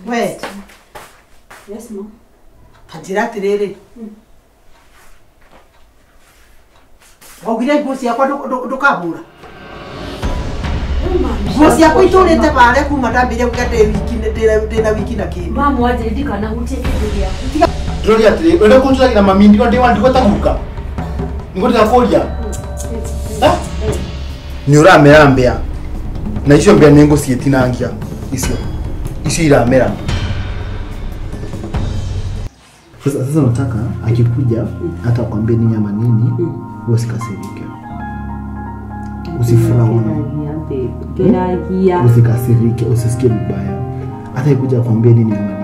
Wait. Yes, mom. Hajirati rere. Ogire nguo ciakwa ndukahura. Nguo ciakwa iturite bare kuma ndambire kugate wiki ndina wiki na kindu. Mama waje ndikana hutie kindu giaku. Rori atire, ule kunturagira mami ndiko ndiko taguka. Niko ndakoria. Ni uramera mbea. Na icio mbea nengo cietinangia icio iramera. Sasa nataka akikuja hata kwambie ni nyama nini usikasirike. Usifurahi. Usikasirike, usisikie vibaya. Hata ikuja kwambie nini nyama nini.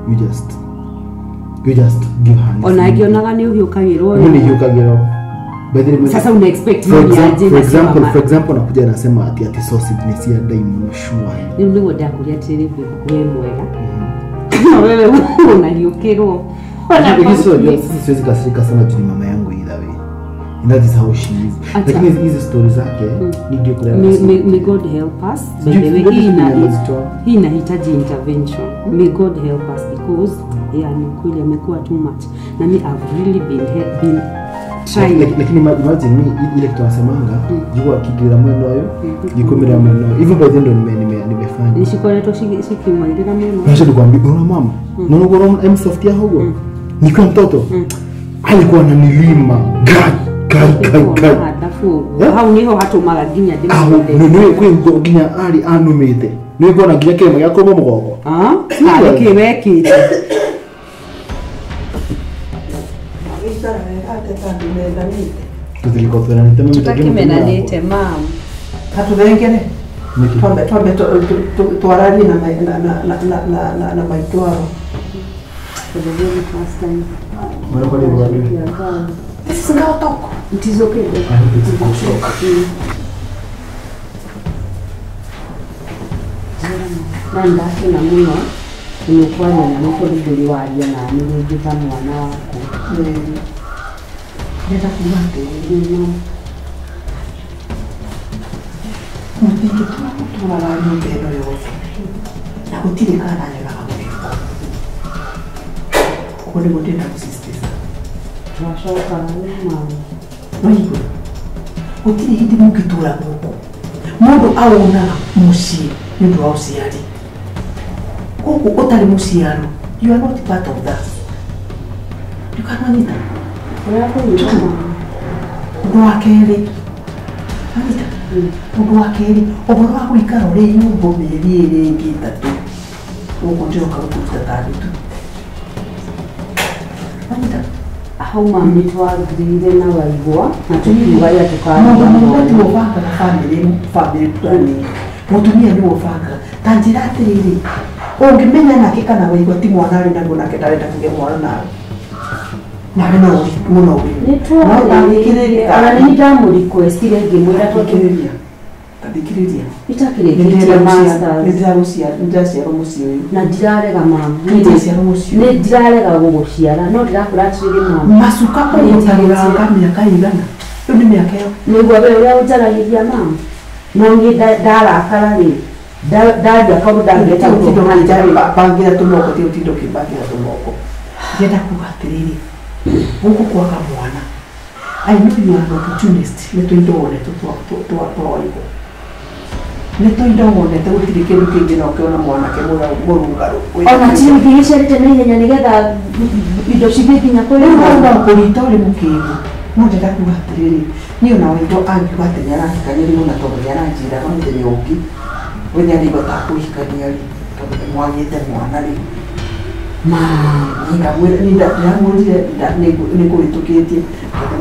You just give hands. Onagionaga ni uhiukagirwo. Ni uhiukagirwo. Sasa una expect mimi aje for example nakuja nasema ati sausage ni si daima shua. Ni ndio ndakuria tiri wewe mwega. Wewe unaliokero. Hizo siwezi kasirika sana juu mama yangu either way. And that is how she is. Lakini hizi stories zake ndio kuelewa. May God help us. By the way, hii inahitaji intervention. May God help us because ni kweli amekuwa too much. Na mimi I've really been trying. Lakini imagine me ile kitu wasemanga jua kigira mwendo hayo jikomera mwendo even by the end nimefanya nishikole to shiki mwendera mwendo nasha nikwambia bora mama nono bora Savfk ya huko nikiwa mtoto alikuwa ananilima kai dafu hau niho hatumaga ginya niwe kwengo ginya ali anumite niwe bona ginya kema yako mugogo ali kibeki Tutakimenanite mam. Hatuvengene. Twambe twarari na maitwaro. This is not talk. It is okay. Nanda kina muno nimekuwa na nuko niliwaje na nilijipa mwana wako. Nenda kumate ndio. Mtiki tunala nyumba yote. Na kutili kana nyola kama. Kodi kodi na kusisitiza. Tunashoka mama. Mwigo. Kutili hidi mukitura huko. Mundu aona mushi ndio ausiari. Huko utali musiaro. You are not part of that. You cannot need that. Mundu wa keri anita mundu wa keri oboro wa kuikara uri nyumba meri iri ngitatu uko ndio karuta tatu anita hau mami twagirire na waigwa na tukiuga ya tukana mundu wobanga na family planning mutumia ni wobanga tanjira atiriri ungimenya nake kana waigwa ti mwana ari naguo nake ndarenda kuge mwana nawe Nabino muno nitwa ana ndamu request ile ngimwira twakireria tadikiriria itakiriria master ndirasiara mucio na ndirarega mama ndirasiara mucio ne ndirarega guguciara no ndirakura atire mama masuka ko ndiranga miaka igana ni miaka yo nigwa we uria ujaragiria mama no ngi ndarakara ri ndaja kabuda ngeta utindo hanjara bangira tumoko ti utindo kibangira tumoko ngenda kugatiriri huko kwa mwana I know you are an opportunist leto indone to apoigo leto indone te utirike rukingi no kiona mwana ke murungaro ona chini kiisha tena yenya nigetha indo cigikinya kuri mwana kurita uri mukigo no ndenda kugatiriri niyo na wendo angiwa tenyara kanyeri muna to yaranjira no mutenye uki wenya rigo takuhikania ri to mwanyite mwana ri Ninga mwere ninda yamurire niko bituketie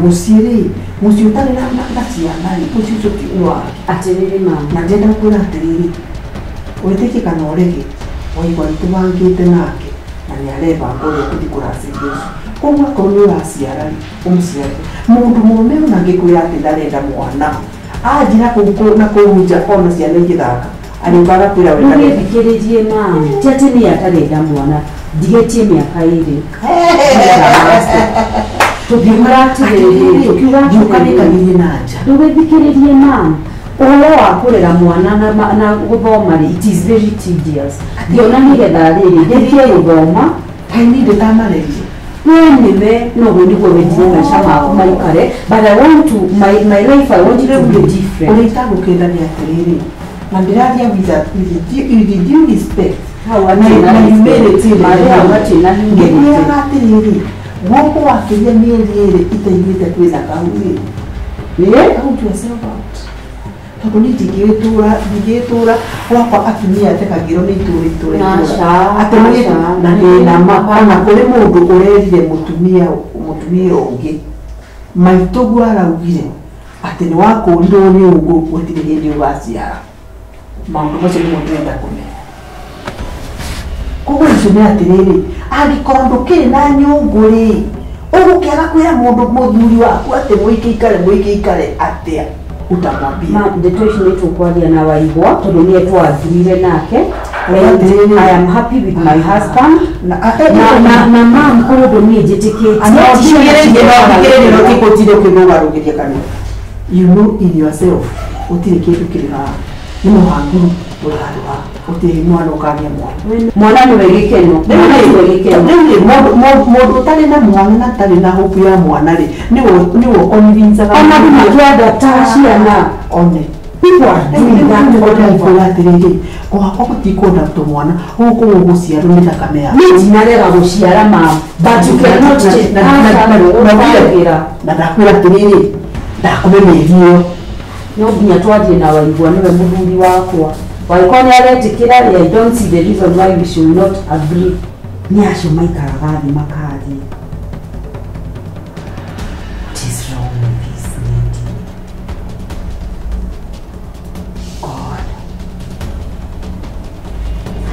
musiri musiutane na ciana ipucicio kiwa atiriri mama na ndenda kwira atiriri weteke kana orege waigwa tubangite nake na ni areba ngore kuthikura singis kwa kono ya ciara umuciari mundu mume na ngikuya ati ndarenda mwana ajira na kuhunja kona ciana igithaka alibara kwira wenda ndikiririe mama tete ni atarenda mwana digetie miaka iri Tukiukanĩkanĩrie na nja. Ndũgĩthikĩrĩrie mama. Ũhoro wa kũrera mwana na gũthoma it is very tedious. Ndiona nĩgetha rĩrĩ ndĩthiĩ gũthoma Haini ndĩtamarĩrie. Anyway, no when you go with my career, but I want to my life I want it to be different. Ulitaka ukenda ni atiriri. Na ndiradia with due respect. How I humility, Maria what in humility. Atiriri. Wako wakiria mieri ĩrĩ itaigĩte kwĩna Kagure. Count yourself out. Tondũ ningĩtũra wakwa atumia atekagĩrwo nĩ itũra na ndĩna mapana kũrĩ mũndũ ũrerire mũtumia ũngĩ maitũguo araugire atĩ nĩ wakũrirwo nĩ ũguo gũtirĩ hĩndĩ ũgaciara. Maũndũ macio nĩmo ndĩrenda kũmenya. Koguo icio nĩ atĩrĩrĩ, angĩkorwo ndũkĩrĩ na nyũngũ-rĩ, ũgũkĩaga kwĩra mũndũ mũthuri waku atĩ mũikare atĩa utamwambia. The question yetu kwalia na waigwa tondũ nĩ twathirire nake. I am happy with my husband. Na mama mkodo nĩ njĩtĩkĩtie. You know in yourself utire kindu kiriha ni muhangu uraharwa utire mwana ukania mwana ni wegikeno mundu utari na mwana na tari na hope ya mwana ri niwo convince ona matwenda tashiana one people are doing that for that kwa gutikonda mwana huko guciarwo ni thakame ya ninarega guciara mama but you cannot change na ndakwira tiriri ndakumenyithio no nginya twathie na waigwa niwe muthuri wakwa waikwa ni aretikira I don't see the reason why we should not agree ni acio maikaraga thĩ makathi. What is wrong with this lady? God,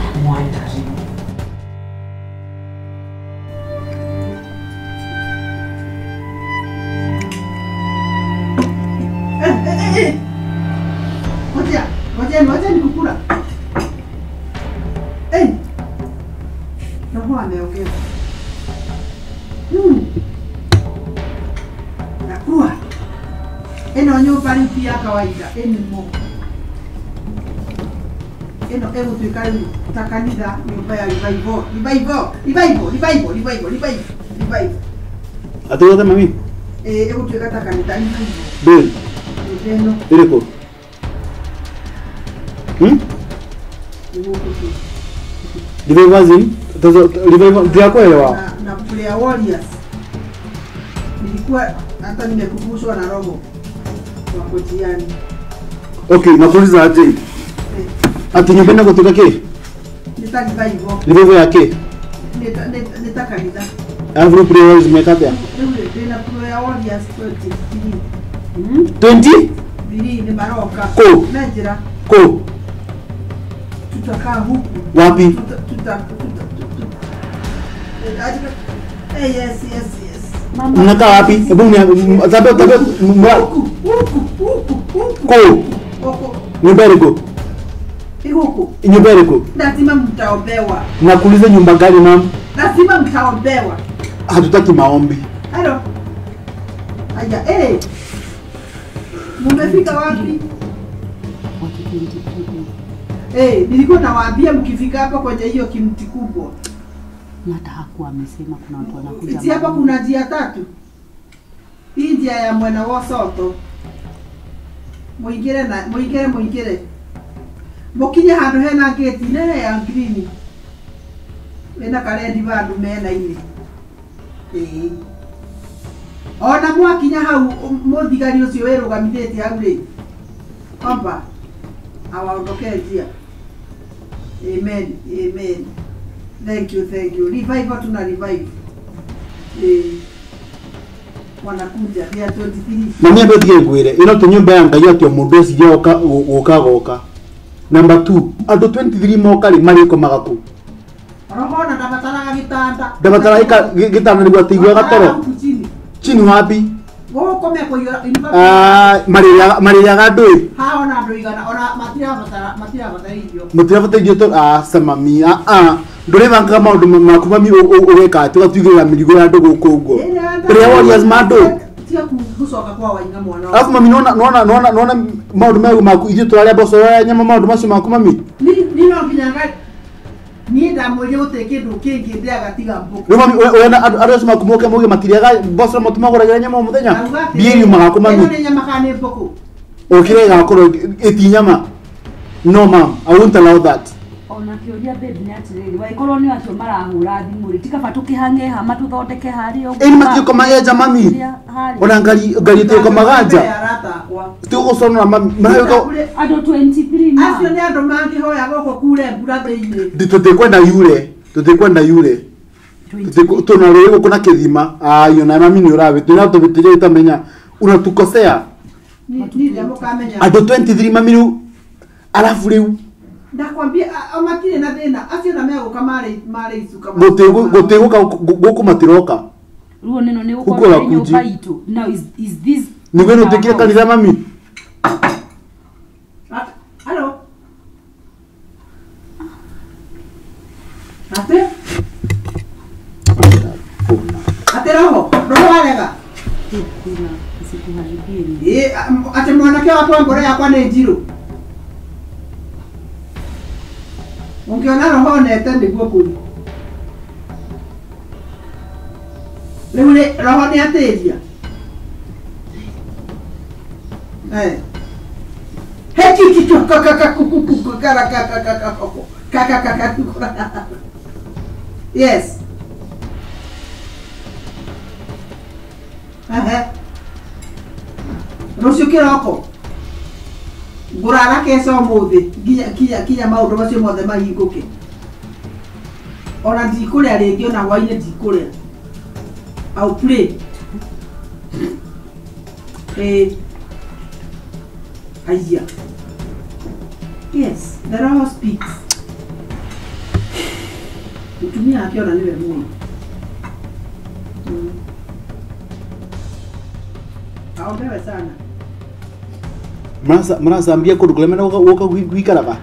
I'm wondering. Ngoja nikukula. Roho ameongea. Nakua. Eno nyumba mpya kawaida, mo. Eno tuikale utakanida nyumba ya revival. Atuote mami. Tuikata kanida ni. Bill. Eno. Ireko. Revival ndio kuelewa na player warriors nilikuwa hata nimekufushwa na roho wa kotiani. Okay, nakuuliza aje ati nyumbani kutoka ke nitaka hivyo revival yake nitaka nida every player is make up there na player warriors 20 bili ni maroka ko najira ko tutakaa huku wapi yes. Mnakaa wapi? Hebu tabe ko nyumbani ko huku nyumbani ko lazima mtaombewa. Nakuuliza nyumba gani mama? Lazima mtaombewa. Hatutaki maombi. Halo. Aya mumefika wapi? Nilikuwa nawaambia mkifika hapa kwenye hiyo kimti kubwa. Hata hakuwa amesema kuna watu wanakuja. Si hapa kuna njia tatu. Hii njia ya mwena wa soto. Muingire. Mukinya handu hena gate nene ya green. Wena karendi bandu mena ile. Ona mwakinya hau muthigari ucio werugamithite hau ri. Komba. Awaondoke njia. Amen. Thank you. Revive tuna revive. Wanakuja ya 23. Mami abetige ngwire ino to nyumba ya Ngai atio mundu ucio goka. Number 2 ando 23 moka ri mariko magaku. Roho na ndabataraga gitanda. Ndabataraga gitanda ni gwatigwa gatoro. Chini wapi? Woko meko yora Maria gadoi. Haona ndo igana ona matira batairio. Matira batairio to samami ndore banga maundu makuma mi ureka ati gatugirira mirigo ya ndugu kugo. Ina 3 warriors mado. Tia kugucoka kwa wainga mwana. Alafu mami naona maundu megu maku ithu turaria boso ya nyama maundu macio maku mami. Ni no nginya ni ndamwire gute kindu kingi ndiaga tiga mbuku. Ni mami wena adoso maku moke moge matiriaga boso matumaguragira nyama muthenya. Bieri magaku mami. Ni nyama kana mbuku. Okire gakoro eti nyama. No ma'am, I won't allow that. Ona kioria baby ni atiriri waikorwo ni acio marahura thimu ri tika batuki hange hama tuthondeke hari o eni matiko mayeja mami ona ngari tiko maganja tiko sona mami mayo ado 23 na acio ni andu mangi hoya goko kure mbura theini tutikwenda yure tuna leo kuna kidhima ayo na mami ni urawe tunatubitiria itamenya unatukosea ni ndemo kamenya ado 23 mami alafu leo ndakwambia amakire na thina acio na mego kamare icuka gotego goku matiroka ruo neno ni gukora nyumba itu now is this ni wenu tekira kanisa mami hello ate roho walega ate mwanake watu ngore yakwa ni njiru ungiona roho nete ndiguo kuri roho ni ateria heki yes rucio kiroko ngurara keso muthi kinya maundu macio mothe mahinguke ona ndikuria ringi ona hwaine ndikuria I'll pray aya yes the Lord speaks utumia akiona niwe Mungu aombewe sana mnasambia kundu kulemena woka gwikaraga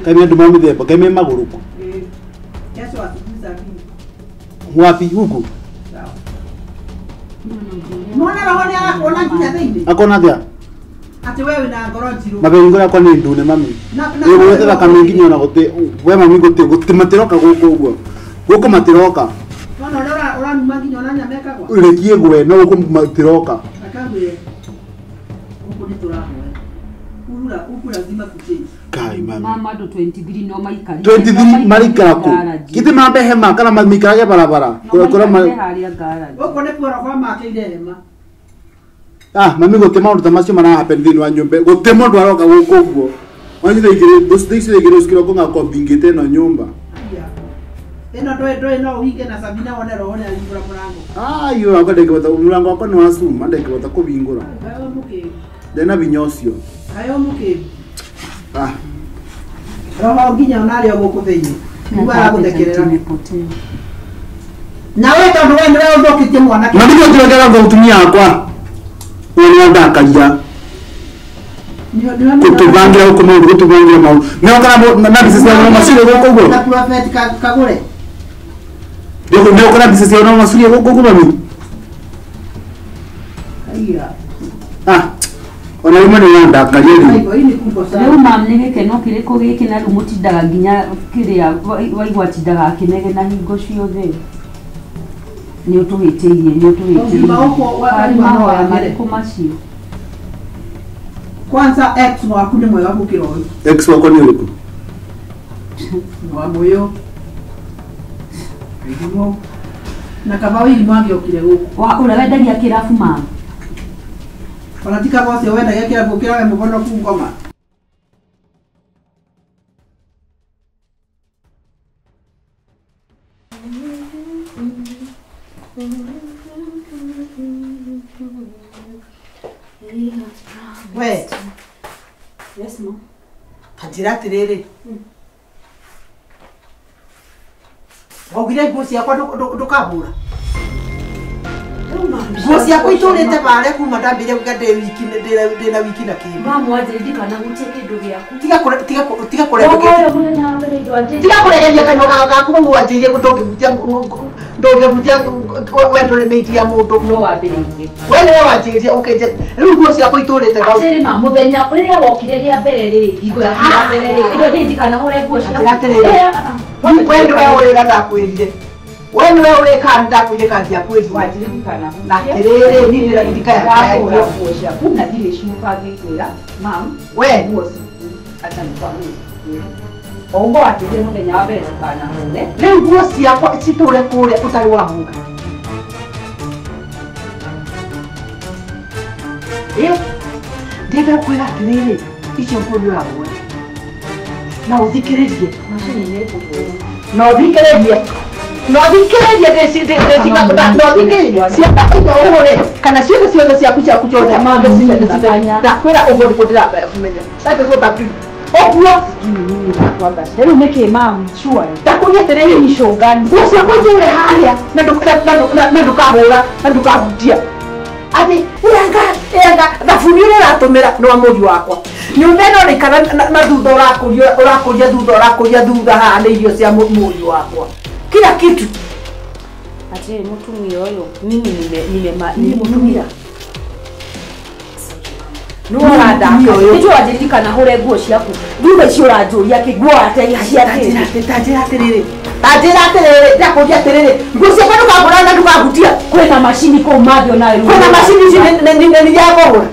kaime ndu mamithemba kaime maguruku yesu atukuza wapi huku sawa mwana roho ni akona kinya theini akona thia ati wewe na ngoro njiru mabengo yakwa ni ndune mami wewe wetha kamenginya na gote we mami gote matiroka guko matiroka wana ora nginya ona nyameka kwa urekie gwe no guko matiroka akagwe uko ni turaho uku lazima kuchange kai mama do 23 no maikari 23 marikara ku kiti mambe hema kana mamikara barabara kora haria garage uko ne pora kwa makeire hema mami gote maundu tamasio mara happen thini wa nyumba gote mundu aroka guko guo wanyithe igire those igire uskiro kunga kombingite no nyumba eno toe no uhige na Sabina wone roho ni alingura murango ayo akadeke bata murango akwa ni wasuma ndeke bata kubingura ayo muke dena binyosio ayo muke roho nginya onale oguku theini ngwa gutekerera nawe tondu we ndiwe uthokitie mwana na ndiko turegera gutumia akwa uria ndakaria kutubangira huko mundu kutubangira mau neo kana na bisisi na masire guko guo na prophet Kagure neo kana bisisi na masire guko guo mami aya ona rimwe ni ndakaria riu mam ni gikeno kiriko giki na rumutindaga nginya kiria waigwa tindaga kinege na hingo ciothe ni utuhitiirie mariko macio kwanza ex waku ni mwega gukira uyu ex wako ni uriku wa moyo ndio na kama wewe mwangi okire guku wa ule wendagia kirafu mama wanatika bose wendagia kirafu kira we mubono ku ngoma we yes mom kanjira tiriri ogire nguo yakwa ndukabura nguo ciakwa iturite bare kuma ndambire ngade wiki ndina wiki na kimo mama wajirika na gutie kindu giaku tiga kuregeria kanyo gaku mu wajire gutoki ndongebutia wetũrĩmĩitia mũndũ no wambĩrĩirie wene wanjĩrĩria ũkĩnje rĩu nguo ciakwa itũrĩte acĩrĩ ma mũthenya ũrĩa wokire rĩa mbere rĩ hingo ya mbere rĩ indo ndĩnjikana ũrĩa nguo wende we ũrĩga ndakwĩrire wene we ũrĩka ndakwĩrire kandi akwĩrire wanjĩrĩkana na kĩrĩrĩ nini ndika ya nguo ciaku na ndirĩ ciuka ngĩkwĩra mam we nguo ciaku acha nikwambie Ongo atire mũthenya wa mbere tukana hune. Rĩu nguo ciakwa citũre kũrĩa ũtarĩ wahũga. Rĩu ndĩrenda kwĩra atĩrĩrĩ, icio nguo nĩ ũragũra. Na ũthikĩrĩrie. Macini nĩ ĩkũgũra. Na ũthikĩrĩrie. Na ũthikĩrĩrie ciakwa ũhũre kana ciothe ciaku ciothe mambe ndakwĩra ũguo nĩguo ndĩramenya. Oguo rĩu nĩkĩ mam sure ndakuria atĩrĩrĩ icũngani ciakwa njũre harĩa na ndũkahutia atĩ enga thabuni ũrĩa ũratũmĩra nĩ wa mũriũ wakwa nyũmba ĩno ũraikara na thutha ũrakũria thutha haha nĩ irio cia mũriũ wakwa kila kitu ati mũtumia ũyũ mimi mũtumia Nuorada, nĩtũ wajirikana hũre nguo ciaku thutha icio ũranjũria kĩguo tajĩra atĩrĩrĩ ndakũria atĩrĩrĩ nguo ciakwa ndũkagũra na ndũkahutia kwĩna macini kũu mambio nayo kwĩna macini ici nĩ ya kũgũra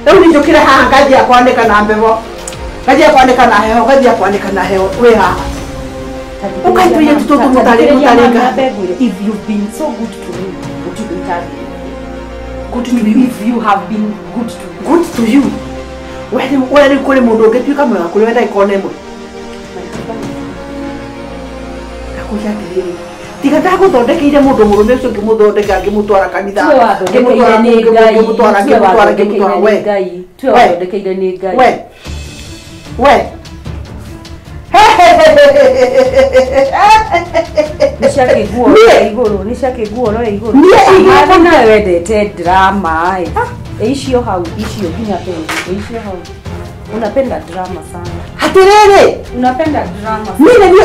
rĩu nĩ njũkĩre haha nganjia kwanĩka na mbeho nganjia kwanĩka na heho nganjia kwanĩka na heho wĩ haha ũkaitũia tũtũ mũtarĩnga if you've been so good to me would you be happy good to you if you have been good to you wele kule mundu ũngĩtuĩka mwega kũrĩ wenda ikona ĩmwe ndakuria atĩrĩrĩ tiga ndagũthondekeire mũndũ mũrũme ũcio ngĩmũthondeka ngĩmũtwara kanitha ngĩmũtwara nĩ Ngai we nĩciakĩguo no igũrũ nawe wendete drama icio hau icio nginya tena icio hau unapenda drama sana hatiriri unapenda drama nini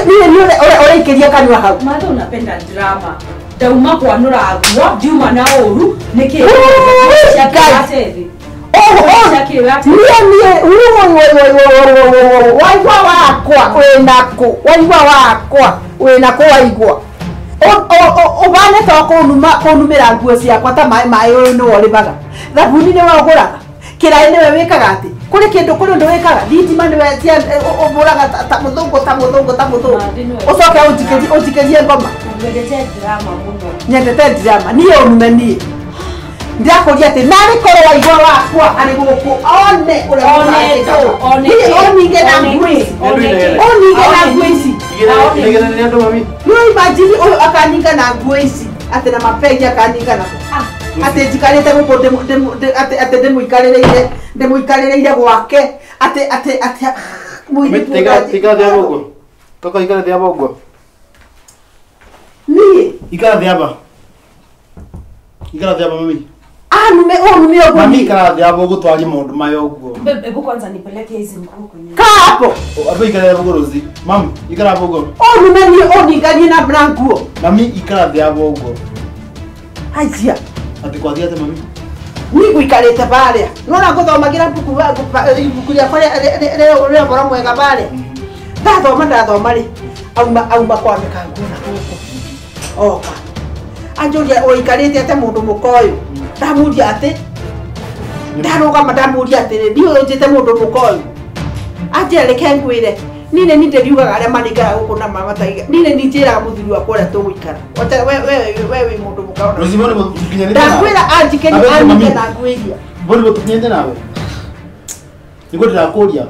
ũraikĩria kanua hau matha unapenda drama dauma kwanũra nguo ndiuma na ũru nĩkĩ waigua wakwa waigua ũbane to kũnumĩra nguo ciakwa ta maĩ ũyũ nĩwe ũrĩmaga thabuni nĩwe ũgũraga kĩraĩ nĩwe wĩkaga atĩ kũrĩ kĩndũ kũrĩ ũndũ wĩkaga thitima nĩwe ũbũraga ta mũthũngũ ũcoke ũnjikĩrie ngoma nyendete drama niĩ ũnume niĩ ndakũria atĩ narĩ korwo waigua wakwa arĩ gũkũ one oninge na nguo ici no imagine ũyũ akaninga na nguo ici atĩ na mabegi akaninga na atĩ njikarĩte gũkũ atĩ ndĩmũikarĩrĩire gwake atĩ toka ikara thĩ aba ũguo niĩ ikara thĩ aba mami nume oguo mami ikara thĩ aba ũgũtwaria maũndũ maya ũguo hebu kwanza nipeleke hizi nguo kwenye kaa hapo aba ikara aba ũguo mami ikara aba ũguo nume niĩ oninganie na nguo mami ikara thĩ aba ũguo haicia ati kwa thia mami ni guikarite baria nona nguthomagira ibuku riakwa ria bora mwega baria ndathoma ri auma kwanĩka nguo na gũkũ oka anjuria ũikarĩte ate mũndũ mũkoyo ndamuria atĩ ndarũgama ndamuria atĩrĩ ndiũ njĩte mũndũ mũkoyo anjĩra reke ngwĩre nine ndĩriugaga arĩa maringaga gũkũ na mamataiga nine njĩraga mũthuri wakwa ũrĩa tũgũikara we wĩ mũndũ mũkaona ndakwĩra anjikeni anike na ngwĩria mbona mũtukinyete nawe nĩguo ndĩrakũria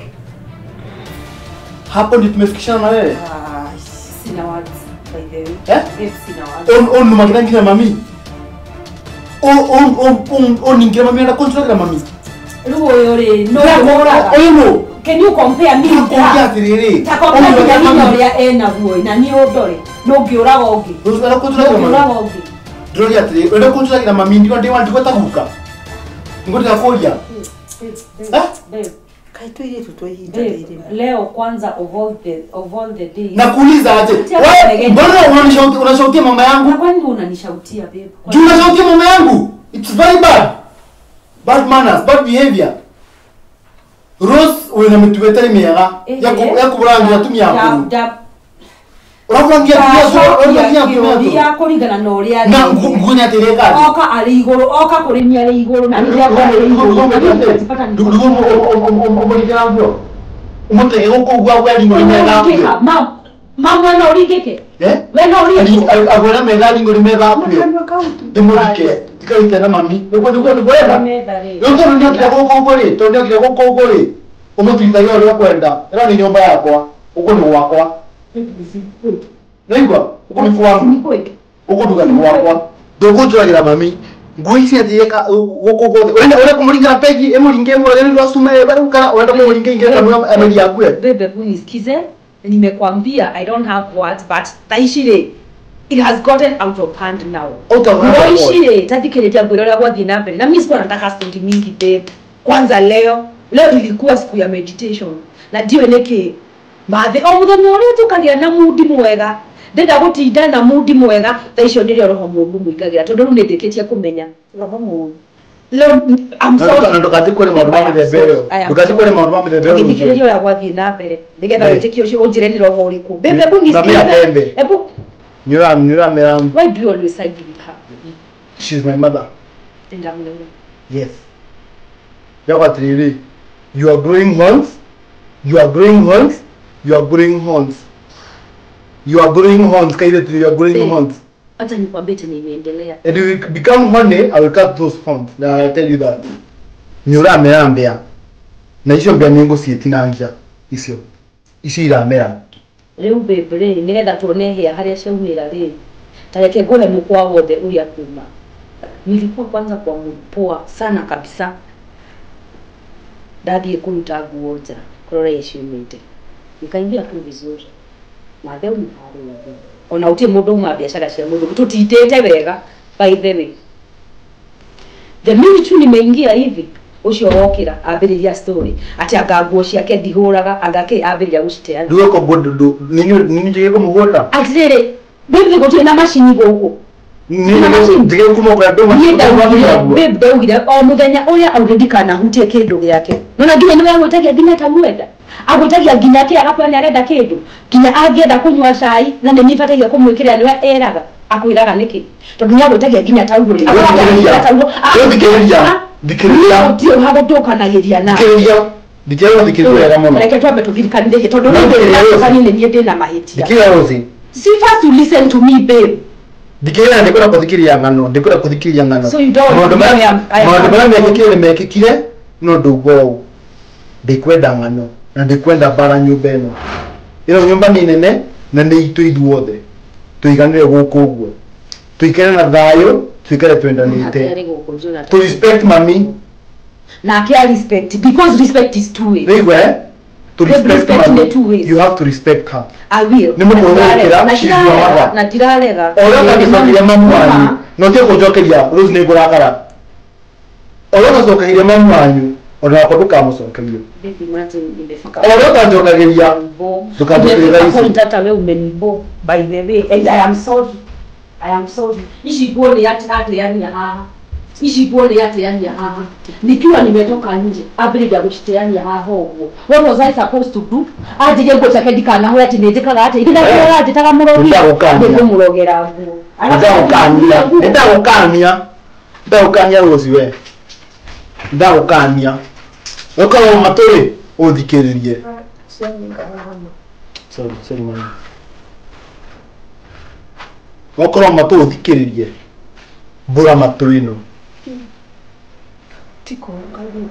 hapo ndio tumefikishana na wewe sina words by the way sina words on magana nginya mami on ningira mami na contract na mami ruo yore no oyo can you compare me with that atiriri ya ena guo na ni odore no ngiuraga ungi usara contract na mami ndori atiriri ndo contract na mami ndio ndĩwandĩkwo taguka ngo ndĩrakũria Kaitwile tutoihinda ile. Leo kwanza of all the days. Nakuuliza aje? Wewe mbona unashautia mama yangu? Na kwani unanishautia babe? Juu unashautia mama yangu. It's very bad. Bad manners, bad behavior. Rose unametuweta imiaga ya kuburangira tumia kuru. Uraburangia tumia ya kuringana na uria ari. Na ngunya tereka. Oka ari iguru, oka kurimia ari iguru na ndia kwa ari iguru. Ndugu umurikiravyo. Umutege gukugwa gwa ringo rimega. Mama na urigeke. Wena urigeke. Agora mega ringo rimega apyo. Demurike. Tikaita na mami. Nuko kwenda. Nuko ndio kugogore, tondio kugogore. Umutita yoro kwenda. Era ni nyumba yakwa. Uko ni wakwa. Naigwa, uko ni kwangu. Uko duga ni wakwa. Dogo turagira mami. Ngoisi atiyeka gukugothe. Wenda kumuringa pegi, emuringe murageni rwasume barukana wenda kumuringa ingira kama ameli yakwe. Bebe unisikize. Nimekwambia I don't have words but taishire it has gotten out of hand now. Ngoishire tadikeletea gwirora kwa thina mbere. Na mimi sikuwa nataka story mingi babe. Kwanza leo ilikuwa siku ya meditation. Na ndio neke mathe o muthenya uria tukagia na mudi mwega. Ndenda gutinda na mudi mwega taicio ndirio roho mundu muikagira tondu ru nindikitie kumenya roho mundu. Leo I'm sorry. Ndokati kwere maundu ma mithebeo. Ndokati kwere maundu ma mithebeo. Ndikirio ya gwathi na mbere. Ndigetha witiki ucio unjire ni roho uriku. Bebe bunisikize. Ebu Nyura meram. Why do you always side with her? She's my mother. Yes. Yawatriri. You are growing horns. You are growing horns. You are growing horns. You are growing horns. Kaide you are growing horns. Acha nikwambie tena imeendelea. And you become horny, I will cut those horns. Now I tell you that. Nyura merambea. Na icio mbia ningo cietinangia. Icio iramera. Riu bebe nigetha tuone hia haria ciaumira ri. Tareke ngone mukwa wothe uria kuma. Nilikuwa kwanza kwa mpoa sana kabisa. Dadi kuruta nguo nja kurora iciumite. Nikaingia tu vizuri. Matheu ni haru na ona utie mundu uma biashara cia mundu tutitete wega by the way. The minute nimeingia hivi ucio wokira ambiriria story ati angaguo ciake ndihuraga angake ambiriria guciteana. Nduwe ko bodu nini njige ko muhota. Atire bebe ko tena machine guku. Njige ko mo kwa ndo bebe ndaugira o muthenya uria aurindikana hutie kindu giake. Nona nginya niwe ngutagia nginya tamwenda. Agutagia nginya ati agakwani arenda kindu. Nginya angienda kunywa cai na ni nifatagia kumwikira niwe eraga. Akwiraga niki. Tondu nya gutagia nginya taulo. Dikiriya. Ndio hapo tukanagiria na. Dikiriya muno. Reke twambe tugirikanire tondu ndio kanine nie ndina mahitia. Dikiriya Rosie. See first you listen to me babe. Dikiriya ndikora kuthikiria ngano. So you don't maundu mekikire mekikire no ndugo. Ndikwenda ngano na ndikwenda bara nyumba ino. Ino nyumba ni nene na ni itu ithuothe. Tuiganire guku uguo. Tuikare na thayo, tuikare twendanite. To respect mami. Na kia respect because respect is two ways. To respect mami. Two ways. You have to respect her. I will. Na tiralega. Ora kagisokiria mamu wanyu. No te kujokeria Rose ni kurakara. Ora kagisokiria mamu wanyu. Ora ko dukamucokerio. Bibi mwanzo nimefika. Ora kajokeria. Dukamucokeria isi. Tata wewe umenibo by the way and I am sorry. Ishi pole yati yani haha. Nikiwa nimetoka nje, abirija gushiteania haha uguo. What was I supposed to do? Ajije gutake dikana ho ati ndikaga ati ngira kira ati taka murogi. Ndimurogera nguo. Ndagukania Rosie we. Ndagukania. Ukawa maturi uthikiririe. Sorry man. Wakora matu uthikiririe. Bura matu ino. Tiko karibu.